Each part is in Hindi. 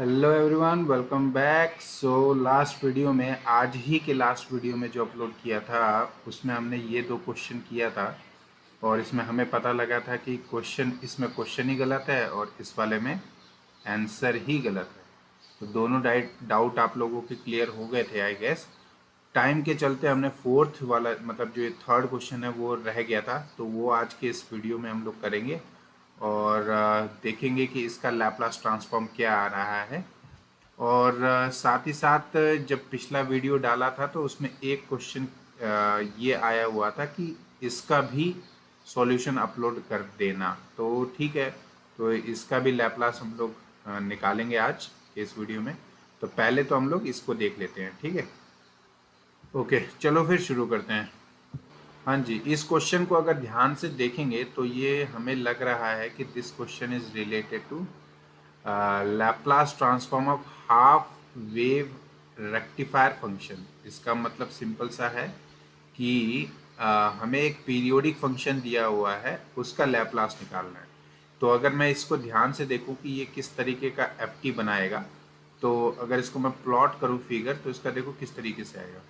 Hello everyone, welcome back. Last video में, आज ही के लास्ट वीडियो में जो अपलोड किया था उसमें हमने ये दो क्वेश्चन किया था और इसमें हमें पता लगा था कि क्वेश्चन ही गलत है और इस वाले में आंसर ही गलत है। तो दोनों डाउट आप लोगों के क्लियर हो गए थे आई गेस। टाइम के चलते हमने फोर्थ वाला मतलब जो थर्ड क्वेश्चन है वो रह गया था, तो वो आज के इस वीडियो में हम लोग करेंगे और देखेंगे कि इसका लैपलास ट्रांसफॉर्म क्या आ रहा है। और साथ ही साथ जब पिछला वीडियो डाला था तो उसमें एक क्वेश्चन ये आया हुआ था कि इसका भी सॉल्यूशन अपलोड कर देना। तो ठीक है, तो इसका भी लैपलास हम लोग निकालेंगे आज के इस वीडियो में। तो पहले तो हम लोग इसको देख लेते हैं, ठीक है। ओके, चलो फिर शुरू करते हैं। हाँ जी, इस क्वेश्चन को अगर ध्यान से देखेंगे तो ये हमें लग रहा है कि this question is related to Laplace transform of half wave rectifier function. इसका मतलब सिंपल सा है कि हमें एक पीरियोडिक फंक्शन दिया हुआ है, उसका लैपलास निकालना है। तो अगर मैं इसको ध्यान से देखूं कि ये किस तरीके का एफ बनाएगा, तो अगर इसको मैं प्लॉट करूं फिगर, तो इसका देखो किस तरीके से आएगा।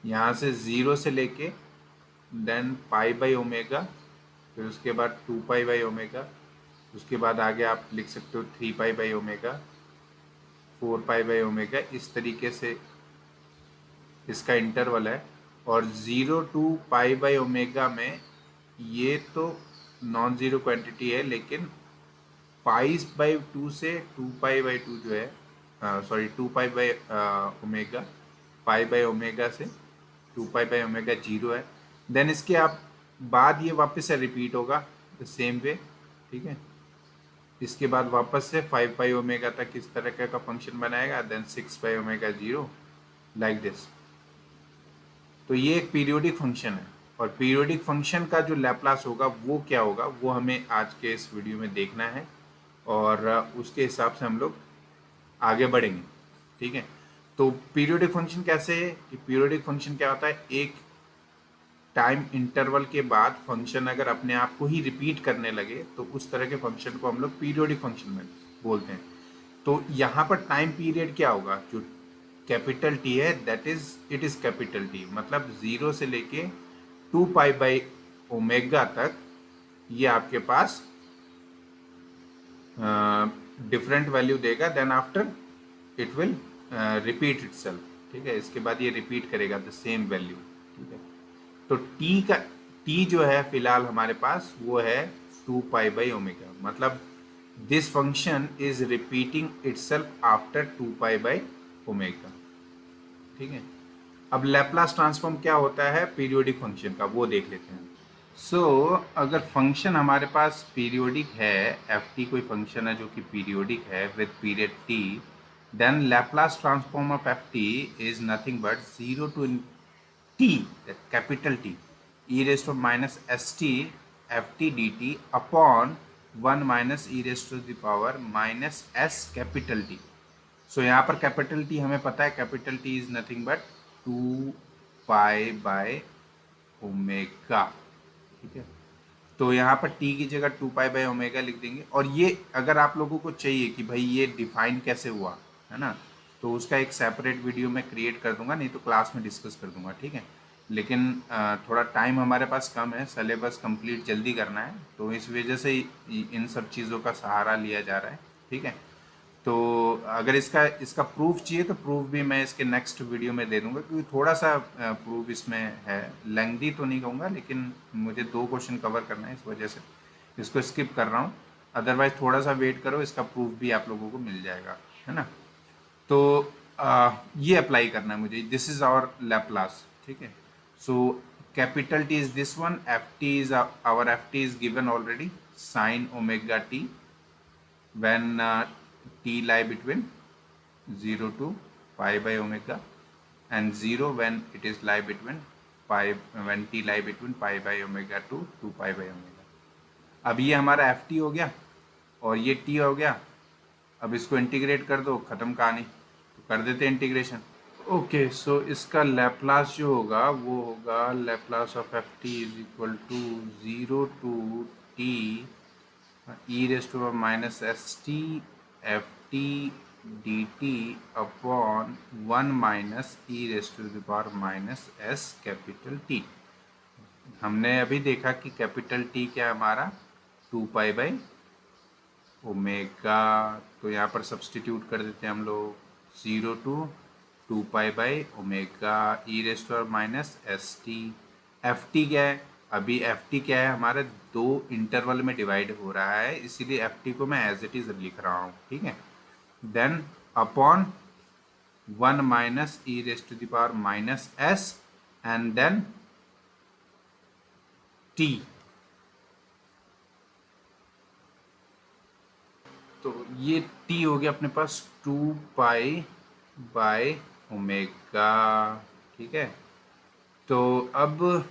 यहाँ से ज़ीरो से लेके देन पाई बाई ओमेगा, फिर उसके बाद 2 पाई बाई ओमेगा, उसके बाद आगे आप लिख सकते हो 3 पाई by omega, 4 pi by omega. इस तरीके से इसका इंटरवल है। और 0 to पाई बाई ओमेगा में ये तो नॉन ज़ीरो क्वांटिटी है, लेकिन पाई/2 से 2 पाई/2 जो है, सॉरी 2 पाई बाई ओमेगा, पाई/ओमेगा से 2 पाई/ओमेगा 0 है। देन इसके आप बाद ये वापस से रिपीट होगा द सेम वे, ठीक है। इसके बाद वापस से 5 पाई ओमेगा तक इस तरह का फंक्शन बनाएगा, then 6 pi omega 0, like this. तो ये एक पीरियोडिक फंक्शन है और पीरियोडिक फंक्शन का जो लैप्लास होगा वो क्या होगा, वो हमें आज के इस वीडियो में देखना है और उसके हिसाब से हम लोग आगे बढ़ेंगे, ठीक है। तो पीरियोडिक फंक्शन कैसे है कि पीरियोडिक फंक्शन क्या होता है, एक टाइम इंटरवल के बाद फंक्शन अगर अपने आप को ही रिपीट करने लगे तो उस तरह के फंक्शन को हम लोग पीरियोडिक फंक्शन में बोलते हैं। तो यहाँ पर टाइम पीरियड क्या होगा, जो कैपिटल टी है that is it is capital T, मतलब 0 से लेके 2 पाई बाई ओमेगा तक ये आपके पास डिफरेंट वैल्यू देगा। Then after it will repeat itself, ठीक है। इसके बाद ये रिपीट करेगा द सेम वैल्यू, ठीक है। तो टी जो है फिलहाल हमारे पास वो है 2 पाई बाई ओमेगा, मतलब this function is repeating itself after 2 pi by omega, ठीक है। अब लैप्लास ट्रांसफॉर्म क्या होता है पीरियोडिक फंक्शन का, वो देख लेते हैं। अगर फंक्शन हमारे पास पीरियोडिक है, एफ टी कोई फंक्शन है जो कि पीरियोडिक है with period T, then Laplace transform of F T is nothing but 0 to T, capital T, e raise to minus S T F T D T upon 1 - e⁻⁻⁻s capital T. यहाँ पर कैपिटल टी हमें पता है, capital T is nothing but 2 pi by omega, ठीक है। तो यहाँ पर टी की जगह 2 पाई बाई ओमेगा लिख देंगे। और ये अगर आप लोगों को चाहिए कि भाई ये डिफाइन कैसे हुआ है ना, तो उसका एक सेपरेट वीडियो मैं क्रिएट कर दूंगा, नहीं तो क्लास में डिस्कस कर दूंगा, ठीक है। लेकिन थोड़ा टाइम हमारे पास कम है, सिलेबस कंप्लीट जल्दी करना है, तो इस वजह से इन सब चीज़ों का सहारा लिया जा रहा है, ठीक है। तो अगर इसका इसका प्रूफ चाहिए तो प्रूफ भी मैं इसके नेक्स्ट वीडियो में दे दूंगा, क्योंकि थोड़ा सा प्रूफ इसमें है, लेंथी तो नहीं कहूँगा, लेकिन मुझे 2 क्वेश्चन कवर करना है, इस वजह से इसको स्किप कर रहा हूँ। अदरवाइज थोड़ा सा वेट करो, इसका प्रूफ भी आप लोगों को मिल जाएगा, है ना। तो ये अप्लाई करना है मुझे, दिस इज आवर लैप्लास, ठीक है। Capital T is this one, F T is our F T is given already, sine omega T when t lie between 0 to pi/omega and 0 when it is lie between pi, when t lie between pi/omega to 2 पाई/ओमेगा। अब ये हमारा एफ टी हो गया और ये टी हो गया। अब इसको इंटीग्रेट कर दो, ख़त्म कहानी। तो कर देते हैं इंटीग्रेशन। ओके, इसका लैप्लास जो होगा वो होगा Laplace of F T is equal to 0 to t e⁻⁻st f T D T upon 1 minus e raise to the power minus S capital T. हमने अभी देखा कि कैपिटल टी क्या है हमारा 2 पाई बाई ओमेगा, तो यहाँ पर सब्सटीट्यूट कर देते हैं हम लोग 0 to 2 pi by omega e raise to power minus S T. F T क्या है, अभी एफ टी क्या है हमारा 2 इंटरवल में डिवाइड हो रहा है, इसीलिए एफ टी को मैं एज इट इज लिख रहा हूँ, ठीक है। Then upon 1 minus e raise to the power minus S and then T. तो ये टी हो गया अपने पास 2 पाई बाय ओमेगा, ठीक है। तो अब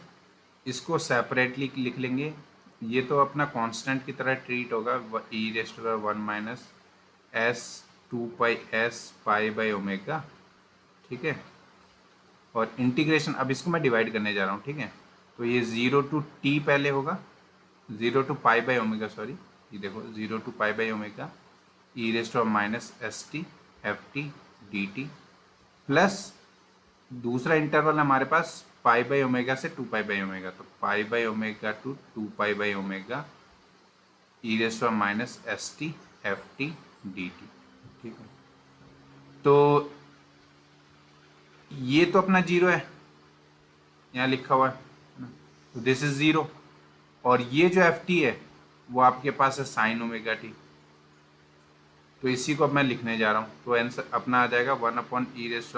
इसको सेपरेटली लिख लेंगे, ये तो अपना कांस्टेंट की तरह ट्रीट होगा, e raised to power 1 minus s 2 pi S pi by omega, ठीक है। और इंटीग्रेशन, अब इसको मैं डिवाइड करने जा रहा हूँ, ठीक है। तो ये 0 टू टी पहले होगा, 0 to pi by omega, sorry ये देखो 0 to pi by omega e raised to minus S T F T D T, plus दूसरा इंटरवल हमारे पास पाई बाई ओमेगा से 2 पाई बाई ओमेगा, तो pi by omega to 2 pi by omega e raised to minus S T F T D T, ठीक है। तो ये तो अपना 0 है, यहाँ लिखा हुआ है, तो दिस इज 0। और ये जो एफ टी है वो आपके पास है साइन ओमेगा टी, तो इसी को अब मैं लिखने जा रहा हूँ। तो आंसर अपना आ जाएगा 1 upon e raised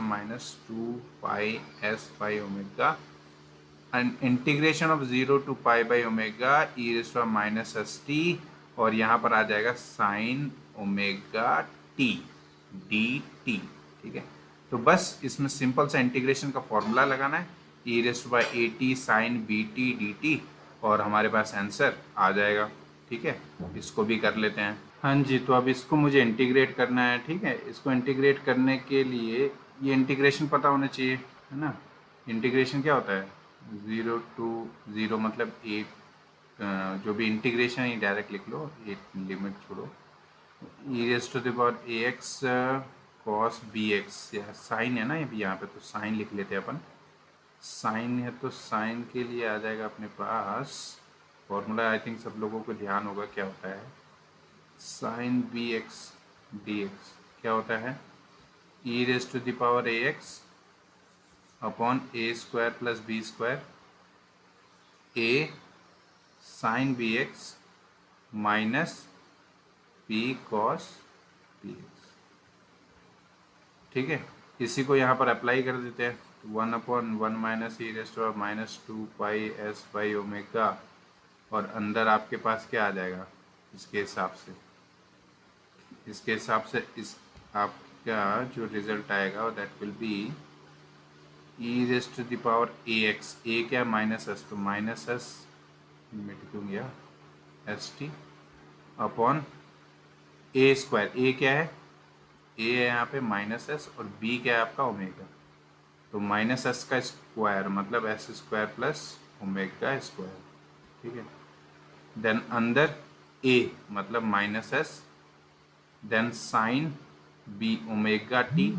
minus 2 pi S pi omega and integration of 0 to pi by omega e raised minus S T, और यहाँ पर आ जाएगा sine omega T D T, ठीक है। तो बस इसमें सिंपल सा इंटीग्रेशन का फॉर्मूला लगाना है, e raised by a t sine b t D t, और हमारे पास आंसर आ जाएगा, ठीक है। इसको भी कर लेते हैं। हाँ जी, तो अब इसको मुझे इंटीग्रेट करना है, ठीक है। इसको इंटीग्रेट करने के लिए ये इंटीग्रेशन पता होना चाहिए, है ना। इंटीग्रेशन क्या होता है, 0 टू 0 मतलब एक, जो भी इंटीग्रेशन है डायरेक्ट लिख लो, एक लिमिट छोड़ो, e raise to the power a x cos b x, sine है ना ये भी, यहाँ पे तो साइन लिख लेते हैं अपन, साइन है तो साइन के लिए आ जाएगा अपने पास फॉर्मूला, आई थिंक सब लोगों को ध्यान होगा क्या होता है, sine b x d x क्या होता है, e raise to the power a x upon a square plus b square a sine b x minus b cos b x, ठीक है। इसी को यहाँ पर अप्लाई कर देते हैं, 1 upon 1 minus e raise to minus 2 pi S by omega, और अंदर आपके पास क्या आ जाएगा इसके हिसाब से, इस आपका जो रिजल्ट आएगा that will be e raise to the power a x, a क्या माइनस एस, तो माइनस एस मिट क्यों गया s t upon a square, a क्या है, ए है यहाँ पे माइनस एस, और बी क्या है आपका ओमेगा, तो माइनस एस का स्क्वायर मतलब s square plus omega square, ठीक है। देन अंदर ए मतलब minus s, then sine b omega t,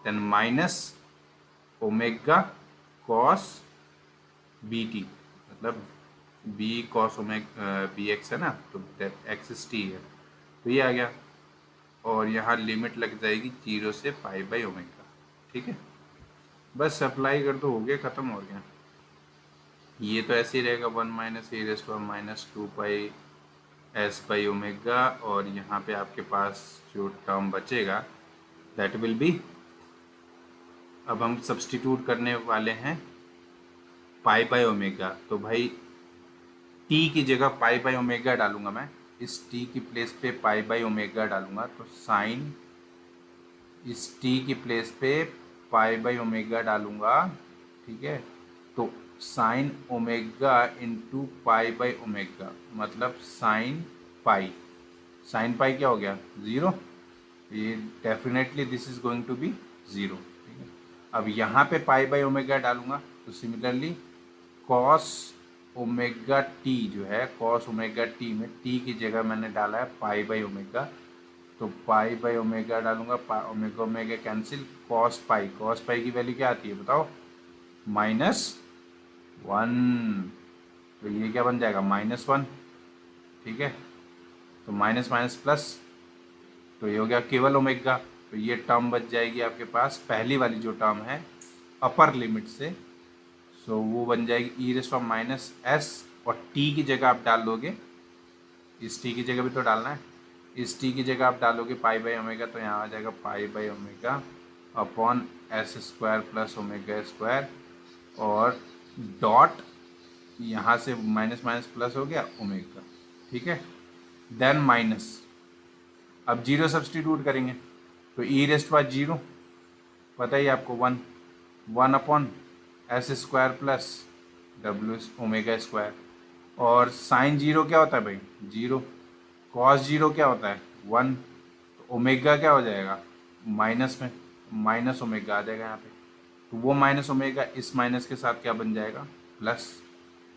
then minus omega cos b t, मतलब b cos omega b x है ना, तो एक्स टी है, तो ये आ गया, और यहाँ लिमिट लग जाएगी 0 से पाई बाई ओमेगा, ठीक है। बस अप्लाई कर दो, हो गया, ख़त्म हो गया। ये तो ऐसे ही रहेगा 1 minus e raise to minus 2 pi S by omega, और यहाँ पे आपके पास जो टर्म बचेगा दैट विल बी, अब हम सब्सटीट्यूट करने वाले हैं पाई बाई ओमेगा, तो भाई टी की जगह पाई बाई ओमेगा डालूंगा मैं, इस टी की प्लेस पे पाई बाई ओमेगा डालूंगा, तो साइन इस टी की प्लेस पे पाई बाई ओमेगा डालूंगा, ठीक है। तो sine omega into pi by omega मतलब साइन पाई, साइन पाई क्या हो गया 0, ये definitely this is going to be 0, ठीक है। अब यहाँ पे पाई बाई ओमेगा डालूंगा, तो सिमिलरली कॉस ओमेगा टी जो है कॉस ओमेगा टी में टी की जगह मैंने डाला है पाई बाई ओमेगा, तो पाई बाई ओमेगा डालूंगा, omega omega cancel, cos pi की वैल्यू क्या आती है बताओ, -1। तो ये क्या बन जाएगा -1, ठीक है। तो माइनस माइनस प्लस, तो ये हो गया केवल ओमेगा। तो ये टर्म बच जाएगी आपके पास, पहली वाली जो टर्म है अपर लिमिट से, सो वो बन जाएगी e⁻⁻s, और t की जगह आप डाल दोगे, इस t की जगह भी तो डालना है, इस t की जगह आप डालोगे पाई बाई ओमेगा, तो यहाँ आ जाएगा पाई by omega upon S square plus omega square, और डॉट यहाँ से माइनस माइनस प्लस हो गया ओमेगा, ठीक है। देन माइनस, अब जीरो सब्सटीट्यूट करेंगे, तो ई रेस्ट बाय जीरो पता ही आपको 1 upon S square plus W omega square, और साइन जीरो क्या होता है भाई, जीरो, कॉस जीरो क्या होता है 1, तो ओमेगा क्या हो जाएगा माइनस में, माइनस ओमेगा आ जाएगा यहाँ पे, तो वो माइनस ओमेगा इस माइनस के साथ क्या बन जाएगा प्लस,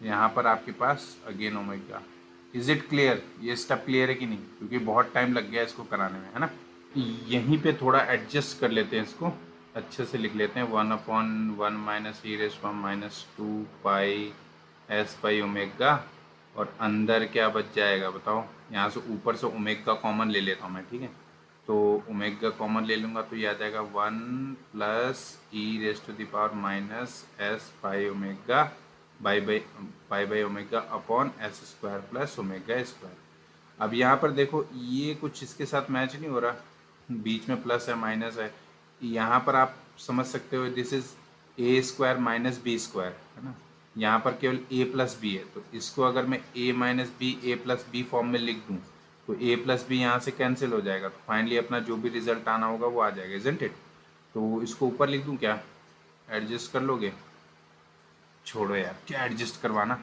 यहाँ पर आपके पास again omega. Is it clear, ये स्टेप क्लियर है कि नहीं, क्योंकि बहुत टाइम लग गया इसको कराने में, है ना। यहीं पे थोड़ा एडजस्ट कर लेते हैं, इसको अच्छे से लिख लेते हैं, 1/1 minus e⁻⁻² pi S by omega, और अंदर क्या बच जाएगा बताओ, यहाँ से ऊपर से ओमेगा कॉमन ले लेता हूँ मैं, ठीक है। तो ओमेगा कॉमन ले लूँगा तो ये आ जाएगा 1 plus e⁻⁻s pi omega pi by omega upon S square plus omega square. अब यहाँ पर देखो ये कुछ इसके साथ मैच नहीं हो रहा, बीच में प्लस है माइनस है, यहाँ पर आप समझ सकते हो this is A square minus B square, है ना। यहाँ पर केवल ए प्लस बी है, तो इसको अगर मैं ए माइनस बी ए प्लस बी फॉर्म में लिख दूँ तो ए प्लस बी यहाँ से कैंसिल हो जाएगा, तो फाइनली अपना जो भी रिजल्ट आना होगा वो आ जाएगा, इजंट इट। तो इसको ऊपर लिख दूँ क्या, एडजस्ट कर लोगे, छोड़ो यार क्या एडजस्ट करवाना,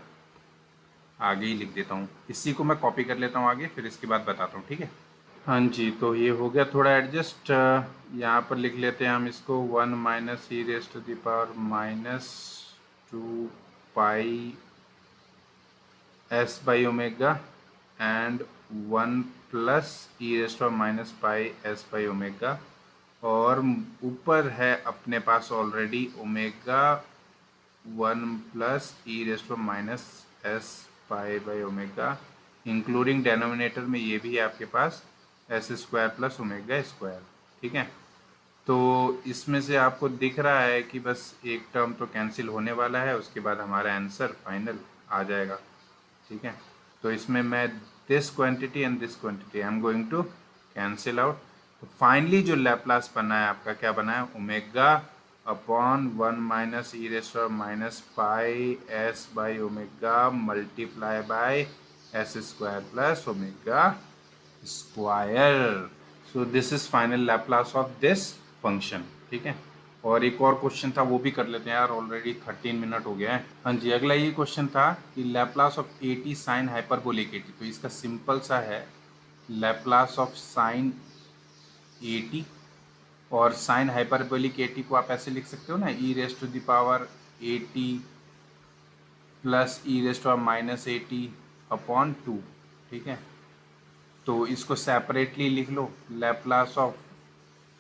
आगे ही लिख देता हूँ, इसी को मैं कॉपी कर लेता हूँ आगे, फिर इसके बाद बताता हूँ, ठीक है। हाँ जी, तो ये हो गया थोड़ा एडजस्ट, यहाँ पर लिख लेते हैं हम इसको 1 minus e⁻⁻² pi S by omega and 1 plus e⁻⁻पाई एस बाई ओमेगा, और ऊपर है अपने पास already omega 1 plus e⁻⁻s pi by omega, including denominator में ये भी है आपके पास s square plus omega square, ठीक है। तो इसमें से आपको दिख रहा है कि बस एक टर्म तो कैंसिल होने वाला है, उसके बाद हमारा आंसर फाइनल आ जाएगा, ठीक है। तो इसमें मैं this quantity and this quantity I am going to cancel out, तो फाइनली जो लैप्लास बना है आपका क्या बना है, ओमेगा अपॉन 1 माइनस e⁻⁻पाई s by omega multiply by s square plus omega square. So this is final Laplace of this function, ठीक है। और एक और क्वेश्चन था वो भी कर लेते हैं यार, ऑलरेडी 13 मिनट हो गया है। हाँ जी, अगला ये क्वेश्चन था कि लैप्लास ऑफ 80 साइन हाइपरबोलिक 80, तो इसका सिंपल सा है लैप्लास ऑफ साइन 80, और साइन हाइपरबोलिक 80 को आप ऐसे लिख सकते हो ना, e⁻80 प्लस e⁻⁻80 अपॉन 2, ठीक है। तो इसको सेपरेटली लिख लो, लैप्लास ऑफ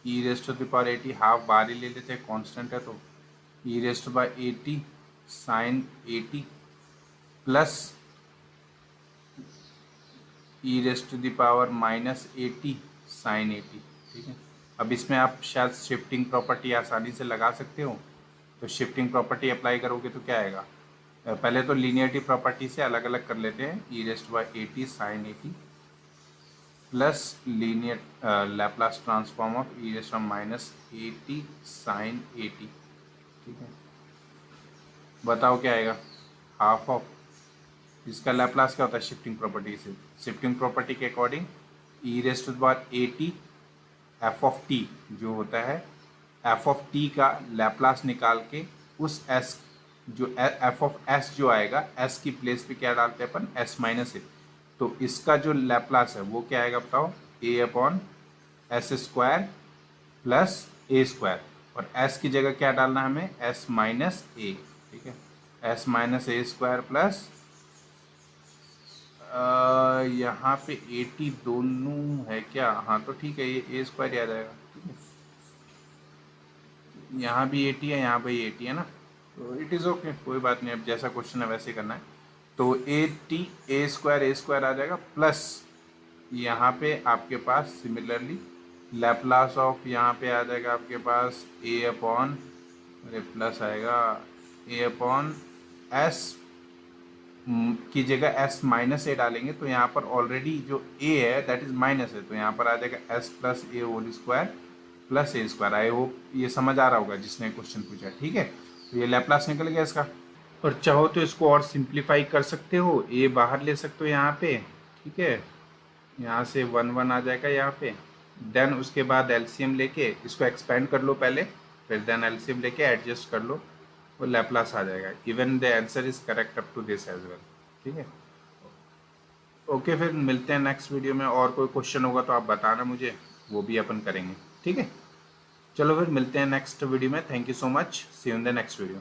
e⁻80 हाफ बार ही ले लेते हैं, कांस्टेंट है तो e⁻80 sine 80 plus e⁻⁻80 sign 80, ठीक है। अब इसमें आप शायद शिफ्टिंग प्रॉपर्टी आसानी से लगा सकते हो, तो शिफ्टिंग प्रॉपर्टी अप्लाई करोगे तो क्या आएगा, पहले तो लीनियरिटी प्रॉपर्टी से अलग अलग कर लेते हैं, e⁻80 sine 80 plus linear Laplace transform of e⁻80 sine 80, ठीक है। बताओ क्या आएगा, हाफ ऑफ, इसका लैप्लास क्या होता है शिफ्टिंग प्रॉपर्टी से, शिफ्टिंग प्रॉपर्टी के according e⁻80 F of T जो होता है, एफ ऑफ टी का लैप्लास निकाल के उस एस जो एफ ऑफ एस जो आएगा, एस की प्लेस पे क्या डालते हैं अपन, एस माइनस ए, तो इसका जो लैप्लास है वो क्या आएगा बताओ, ए upon S square plus A square, और एस की जगह क्या डालना है हमें, एस माइनस ए, ठीक है, एस माइनस ए स्क्वायर प्लस यहाँ पे 80 दोनों है क्या? हाँ तो ठीक है, ये ए स्क्वायर आ जाएगा। ठीक है, यहाँ भी 80 है, यहाँ भी 80 है ना, तो इट इज़ ओके, कोई बात नहीं। अब जैसा क्वेश्चन है वैसे ही करना है। तो 80 ए स्क्वायर आ जाएगा, प्लस यहाँ पे आपके पास सिमिलरली लैपलास ऑफ यहाँ पे आ जाएगा आपके पास ए अपॉन, अरे प्लस आएगा, ए अपॉन एस की जगह एस माइनस ए डालेंगे तो यहाँ पर ऑलरेडी जो ए है दैट इज माइनस है, तो यहाँ पर आ जाएगा S plus A whole square plus A square. I hope ये समझ आ रहा होगा जिसने क्वेश्चन पूछा। ठीक है, तो ये लैपलास निकल गया इसका। और चाहो तो इसको और सिंप्लीफाई कर सकते हो, ए बाहर ले सकते हो यहाँ पे। ठीक है, यहाँ से 1 आ जाएगा यहाँ पे। देन उसके बाद एलसीएम लेके इसको एक्सपेंड कर लो पहले, फिर देन एलसीएम लेके एडजस्ट कर लो, वो लैपलास आ जाएगा। Even the answer is correct up to this as well. ठीक है, ओके, फिर मिलते हैं नेक्स्ट वीडियो में। और कोई क्वेश्चन होगा तो आप बताना मुझे, वो भी अपन करेंगे। ठीक है, चलो फिर मिलते हैं नेक्स्ट वीडियो में। Thank you so much, see you in the next video.